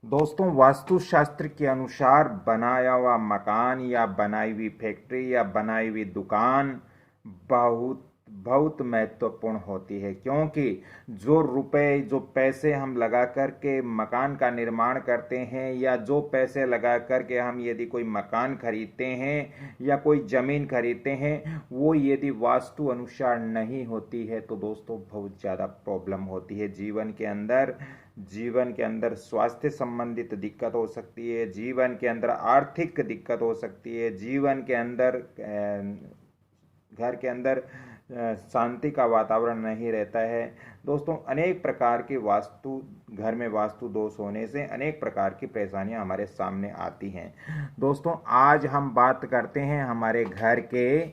दोस्तों, वास्तुशास्त्र के अनुसार बनाया हुआ मकान या बनाई हुई फैक्ट्री या बनाई हुई दुकान बहुत बहुत महत्वपूर्ण होती है, क्योंकि जो रुपए जो पैसे हम लगा करके मकान का निर्माण करते हैं या जो पैसे लगा करके हम यदि कोई मकान खरीदते हैं या कोई ज़मीन खरीदते हैं, वो यदि वास्तु अनुसार नहीं होती है तो दोस्तों बहुत ज़्यादा प्रॉब्लम होती है जीवन के अंदर स्वास्थ्य संबंधित दिक्कत हो सकती है, जीवन के अंदर आर्थिक दिक्कत हो सकती है, जीवन के अंदर घर के अंदर शांति का वातावरण नहीं रहता है। दोस्तों, अनेक प्रकार के घर में वास्तु दोष होने से अनेक प्रकार की परेशानियां हमारे सामने आती हैं। दोस्तों, आज हम बात करते हैं हमारे घर के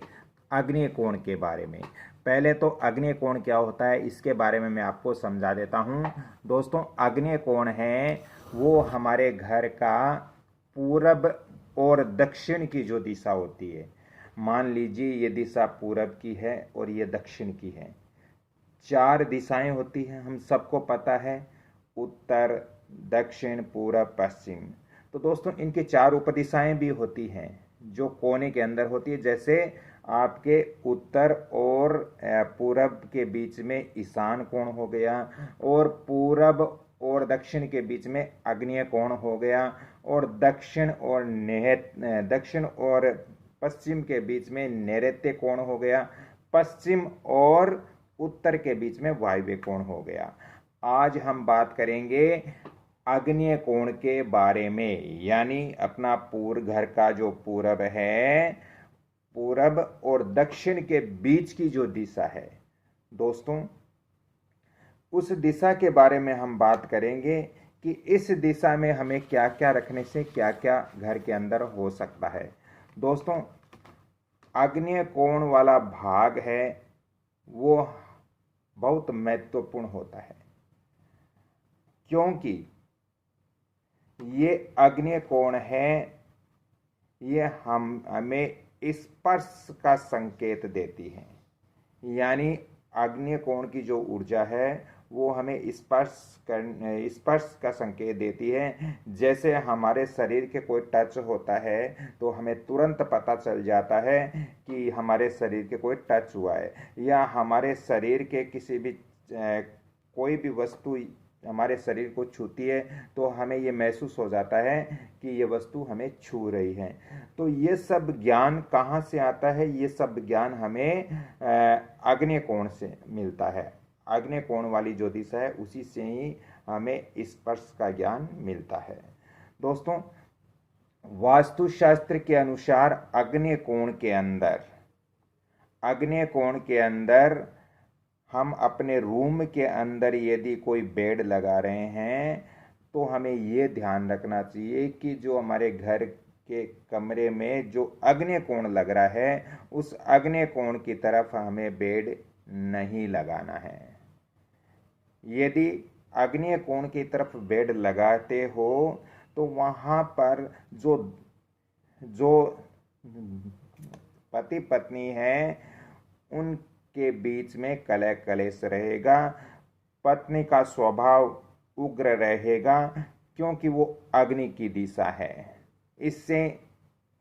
अग्नि कोण के बारे में। पहले तो अग्नि कोण क्या होता है इसके बारे में मैं आपको समझा देता हूँ। दोस्तों, अग्नि कोण है वो हमारे घर का पूरब और दक्षिण की जो दिशा होती है। मान लीजिए ये दिशा पूरब की है और ये दक्षिण की है। चार दिशाएं होती हैं, हम सबको पता है, उत्तर, दक्षिण, पूरब, पश्चिम। तो दोस्तों, इनकी चार उपदिशाएं भी होती हैं जो कोने के अंदर होती है। जैसे आपके उत्तर और पूरब के बीच में ईशान कोण हो गया, और पूरब और दक्षिण के बीच में आग्नेय कोण हो गया, और दक्षिण और पश्चिम के बीच में नैऋत्य कोण हो गया, पश्चिम और उत्तर के बीच में वायव्य कोण हो गया। आज हम बात करेंगे आग्नेय कोण के बारे में, यानी अपना घर का जो पूरब है, पूरब और दक्षिण के बीच की जो दिशा है। दोस्तों, उस दिशा के बारे में हम बात करेंगे कि इस दिशा में हमें क्या क्या रखने से क्या क्या घर के अंदर हो सकता है। दोस्तों, आग्नेय कोण वाला भाग है वो बहुत महत्वपूर्ण होता है, क्योंकि ये आग्नेय कोण है, ये हमें स्पर्श का संकेत देती है। यानी आग्नेय कोण की जो ऊर्जा है वो हमें स्पर्श का संकेत देती है। जैसे हमारे शरीर के कोई टच होता है तो हमें तुरंत पता चल जाता है कि हमारे शरीर के कोई टच हुआ है, या हमारे शरीर के किसी भी कोई भी वस्तु हमारे शरीर को छूती है तो हमें ये महसूस हो जाता है कि ये वस्तु हमें छू रही है। तो ये सब ज्ञान कहाँ से आता है? ये सब ज्ञान हमें आग्नेय कोण से मिलता है। आग्नेय कोण वाली जो दिशा है उसी से ही हमें स्पर्श का ज्ञान मिलता है। दोस्तों, वास्तुशास्त्र के अनुसार आग्नेय कोण के अंदर हम अपने रूम के अंदर यदि कोई बेड लगा रहे हैं तो हमें ये ध्यान रखना चाहिए कि जो हमारे घर के कमरे में जो आग्नेय कोण लग रहा है उस आग्नेय कोण की तरफ हमें बेड नहीं लगाना है। यदि आग्नेय कोण की तरफ बेड लगाते हो तो वहाँ पर जो पति पत्नी है उनके बीच में कलह कलेश रहेगा। पत्नी का स्वभाव उग्र रहेगा, क्योंकि वो अग्नि की दिशा है। इससे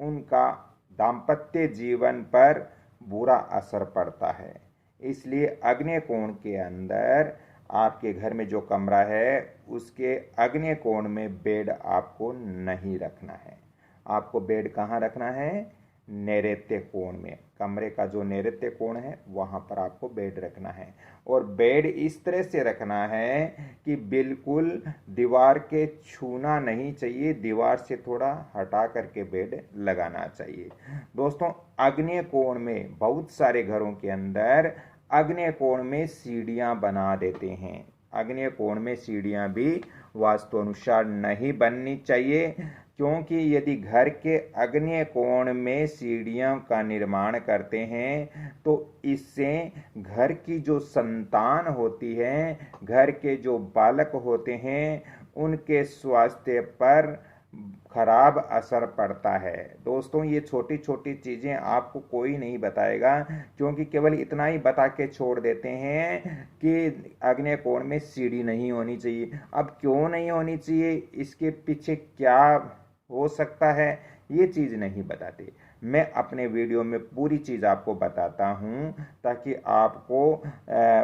उनका दाम्पत्य जीवन पर बुरा असर पड़ता है। इसलिए आग्नेय कोण के अंदर आपके घर में जो कमरा है उसके आग्नेय कोण में बेड आपको नहीं रखना है। आपको बेड कहाँ रखना है? नैऋत्य कोण में। कमरे का जो नैऋत्य कोण है वहाँ पर आपको बेड रखना है, और बेड इस तरह से रखना है कि बिल्कुल दीवार के छूना नहीं चाहिए, दीवार से थोड़ा हटा करके बेड लगाना चाहिए। दोस्तों, आग्नेय कोण में बहुत सारे घरों के अंदर आग्नेय कोण में सीढ़ियाँ बना देते हैं। आग्नेय कोण में सीढ़ियाँ भी वास्तु अनुसार नहीं बननी चाहिए, क्योंकि यदि घर के आग्नेय कोण में सीढ़ियों का निर्माण करते हैं तो इससे घर की जो संतान होती है, घर के जो बालक होते हैं, उनके स्वास्थ्य पर खराब असर पड़ता है। दोस्तों, ये छोटी छोटी चीज़ें आपको कोई नहीं बताएगा, क्योंकि केवल इतना ही बता के छोड़ देते हैं कि आग्नेय कोण में सीढ़ी नहीं होनी चाहिए। अब क्यों नहीं होनी चाहिए, इसके पीछे क्या हो सकता है, ये चीज़ नहीं बताते। मैं अपने वीडियो में पूरी चीज़ आपको बताता हूँ ताकि आपको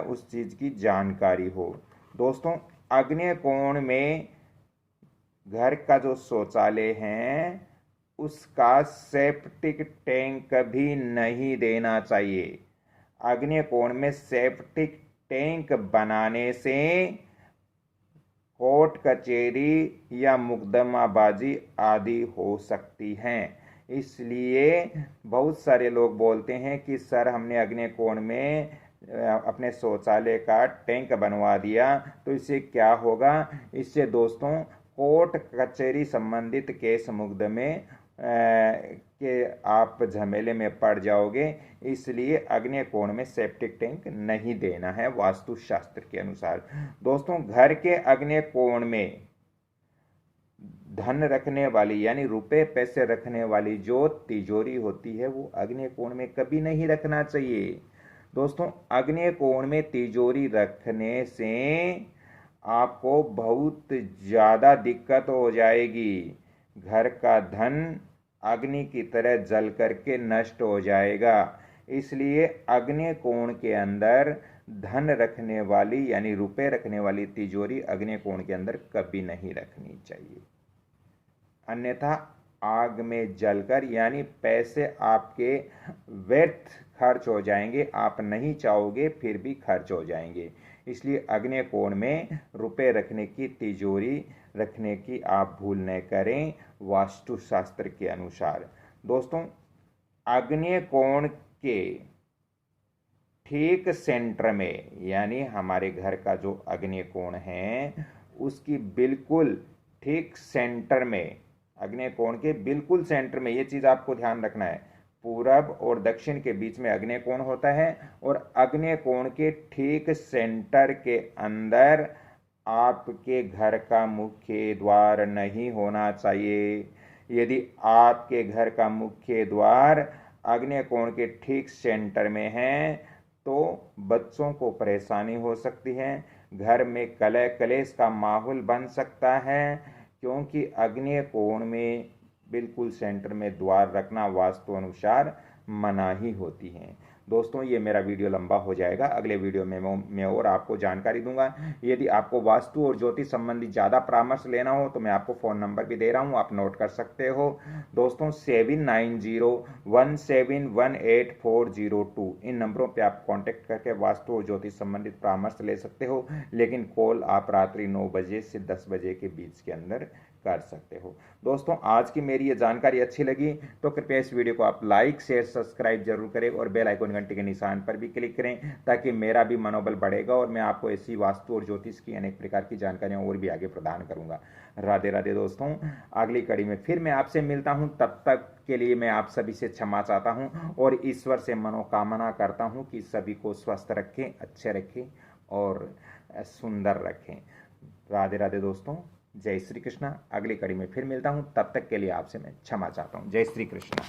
उस चीज़ की जानकारी हो। दोस्तों, आग्नेय कोण में घर का जो शौचालय है उसका सेप्टिक टैंक भी नहीं देना चाहिए। आग्नेय कोण में सेप्टिक टैंक बनाने से कोर्ट कचहरी या मुकदमाबाजी आदि हो सकती है। इसलिए बहुत सारे लोग बोलते हैं कि सर हमने आग्नेय कोण में अपने शौचालय का टैंक बनवा दिया तो इससे क्या होगा। इससे दोस्तों कोर्ट कचहरी संबंधित केस मुकदमे के आप झमेले में पड़ जाओगे। इसलिए आग्नेय कोण में सेप्टिक टैंक नहीं देना है वास्तुशास्त्र के अनुसार। दोस्तों, घर के आग्नेय कोण में धन रखने वाली यानी रुपए पैसे रखने वाली जो तिजोरी होती है वो आग्नेय कोण में कभी नहीं रखना चाहिए। दोस्तों, आग्नेय कोण में तिजोरी रखने से आपको बहुत ज़्यादा दिक्कत हो जाएगी। घर का धन अग्नि की तरह जल करके नष्ट हो जाएगा। इसलिए आग्नेय कोण के अंदर धन रखने वाली यानी रुपए रखने वाली तिजोरी आग्नेय कोण के अंदर कभी नहीं रखनी चाहिए, अन्यथा आग में जलकर यानी पैसे आपके व्यर्थ खर्च हो जाएंगे। आप नहीं चाहोगे फिर भी खर्च हो जाएंगे। इसलिए आग्नेय कोण में रुपए रखने की तिजोरी रखने की आप भूल न करें वास्तुशास्त्र के अनुसार। दोस्तों, आग्नेय कोण के ठीक सेंटर में यानी हमारे घर का जो आग्नेय कोण है उसकी बिल्कुल ठीक सेंटर में, आग्नेय कोण के बिल्कुल सेंटर में, ये चीज़ आपको ध्यान रखना है, पूरब और दक्षिण के बीच में आग्नेय कोण होता है और आग्नेय कोण के ठीक सेंटर के अंदर आपके घर का मुख्य द्वार नहीं होना चाहिए। यदि आपके घर का मुख्य द्वार आग्नेय कोण के ठीक सेंटर में है तो बच्चों को परेशानी हो सकती है, घर में कलह कलेश का माहौल बन सकता है, क्योंकि आग्नेय कोण में बिल्कुल सेंटर में द्वार रखना वास्तु अनुसार मनाही होती है। दोस्तों, ये मेरा वीडियो लंबा हो जाएगा, अगले वीडियो में मैं और आपको जानकारी दूंगा। यदि आपको वास्तु और ज्योतिष संबंधी ज़्यादा परामर्श लेना हो तो मैं आपको फ़ोन नंबर भी दे रहा हूँ, आप नोट कर सकते हो। दोस्तों, 7901718402 इन नंबरों पे आप कांटेक्ट करके वास्तु और ज्योतिष संबंधित परामर्श ले सकते हो, लेकिन कॉल आप रात्रि 9 बजे से 10 बजे के बीच के अंदर कर सकते हो। दोस्तों, आज की मेरी ये जानकारी अच्छी लगी तो कृपया इस वीडियो को आप लाइक शेयर सब्सक्राइब जरूर करें और बेल आइकन घंटे के निशान पर भी क्लिक करें ताकि मेरा भी मनोबल बढ़ेगा और मैं आपको ऐसी वास्तु और ज्योतिष की अनेक प्रकार की जानकारियां और भी आगे प्रदान करूंगा। राधे राधे दोस्तों, अगली कड़ी में फिर मैं आपसे मिलता हूं, तब तक के लिए मैं आप सभी से क्षमा चाहता हूं और ईश्वर से मनोकामना करता हूं कि सभी को स्वस्थ रखें, अच्छे रखें और सुंदर रखें। राधे राधे दोस्तों, जय श्री कृष्णा। अगली कड़ी में फिर मिलता हूं, तब तक के लिए आपसे मैं क्षमा चाहता हूं। जय श्री कृष्णा।